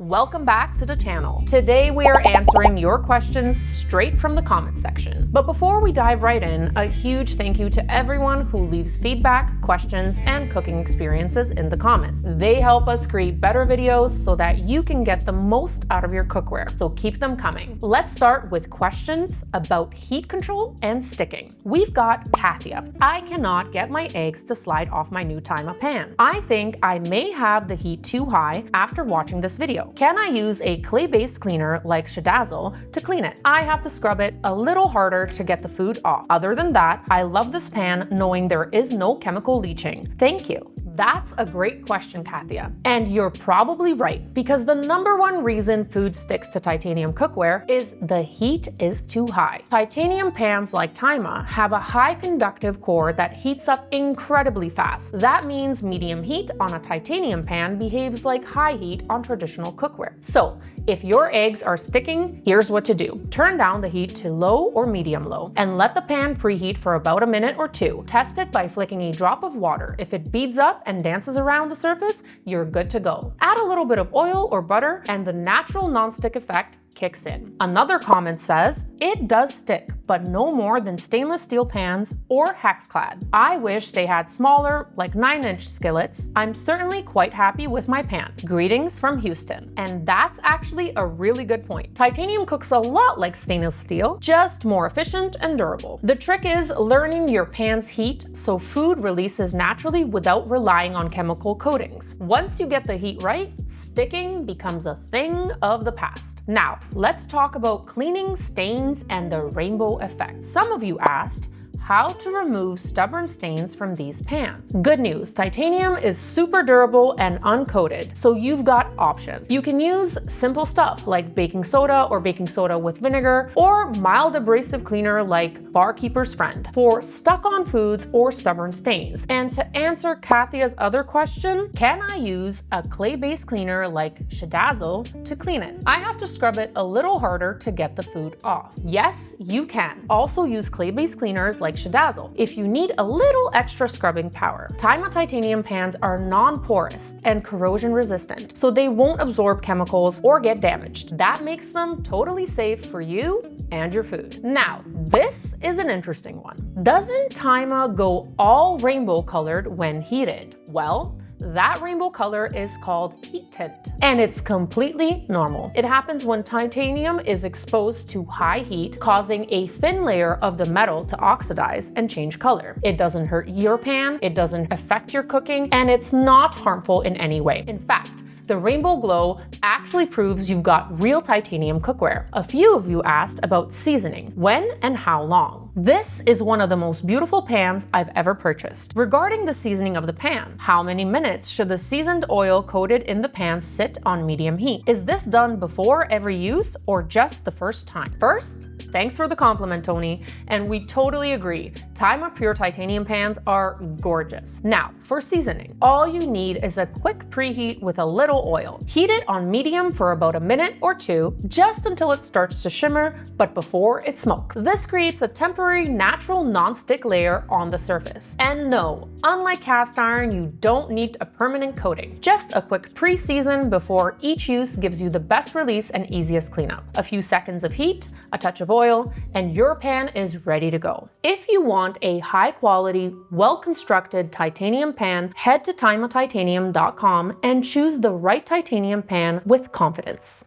welcome back to the channel. Today we are answering your questions straight from the comment section. But before we dive right in, a huge thank you to everyone who leaves feedback, questions, and cooking experiences in the comments. They help us create better videos so that you can get the most out of your cookware, so keep them coming. Let's start with questions about heat control and sticking. We've got Kathia. I cannot get my eggs to slide off my new Taima pan. I think I may have the heat too high after watching this video. Can I use a clay-based cleaner like Shadazzle to clean it? I have to scrub it a little harder to get the food off. Other than that, I love this pan knowing there is no chemical leaching. Thank you. That's a great question, Kathia. And you're probably right, because the #1 reason food sticks to titanium cookware is the heat is too high. Titanium pans like Taima have a high conductive core that heats up incredibly fast. That means medium heat on a titanium pan behaves like high heat on traditional cookware. So if your eggs are sticking, here's what to do. Turn down the heat to low or medium low and let the pan preheat for about a minute or two. Test it by flicking a drop of water. If it beads up and dances around the surface, you're good to go. Add a little bit of oil or butter and the natural non-stick effect kicks in. Another comment says, it does stick, but no more than stainless steel pans or Hexclad. I wish they had smaller, like 9-inch skillets. I'm certainly quite happy with my pan. Greetings from Houston. And that's actually a really good point. Titanium cooks a lot like stainless steel, just more efficient and durable. The trick is learning your pan's heat so food releases naturally without relying on chemical coatings. Once you get the heat right, sticking becomes a thing of the past. Now, let's talk about cleaning, stains, and the rainbow effect. Some of you asked how to remove stubborn stains from these pans. Good news, titanium is super durable and uncoated, so you've got options. You can use simple stuff like baking soda or baking soda with vinegar, or mild abrasive cleaner like Barkeeper's Friend for stuck-on foods or stubborn stains. And to answer Kathia's other question, can I use a clay-based cleaner like Shadazzle to clean it? I have to scrub it a little harder to get the food off. Yes, you can. Also use clay-based cleaners like Shadazzle if you need a little extra scrubbing power. Taima titanium pans are non-porous and corrosion resistant, so they won't absorb chemicals or get damaged. That makes them totally safe for you and your food. Now, this is an interesting one. Doesn't Taima go all rainbow colored when heated? Well, that rainbow color is called heat tint, and it's completely normal. It happens when titanium is exposed to high heat, causing a thin layer of the metal to oxidize and change color. It doesn't hurt your pan, it doesn't affect your cooking, and it's not harmful in any way. In fact, the rainbow glow actually proves you've got real titanium cookware. A few of you asked about seasoning. When and how long? This is one of the most beautiful pans I've ever purchased. Regarding the seasoning of the pan, how many minutes should the seasoned oil coated in the pan sit on medium heat? Is this done before every use or just the first time? First, thanks for the compliment, Tony, and we totally agree. Taima Pure Titanium pans are gorgeous. Now, for seasoning, all you need is a quick preheat with a little oil. Heat it on medium for about a minute or two, just until it starts to shimmer, but before it smokes. This creates a temporary natural non-stick layer on the surface. And no, unlike cast iron, you don't need a permanent coating. Just a quick pre-season before each use gives you the best release and easiest cleanup. A few seconds of heat, a touch of oil, and your pan is ready to go. If you want a high-quality, well-constructed titanium pan, head to taimatitanium.com and choose the right titanium pan with confidence.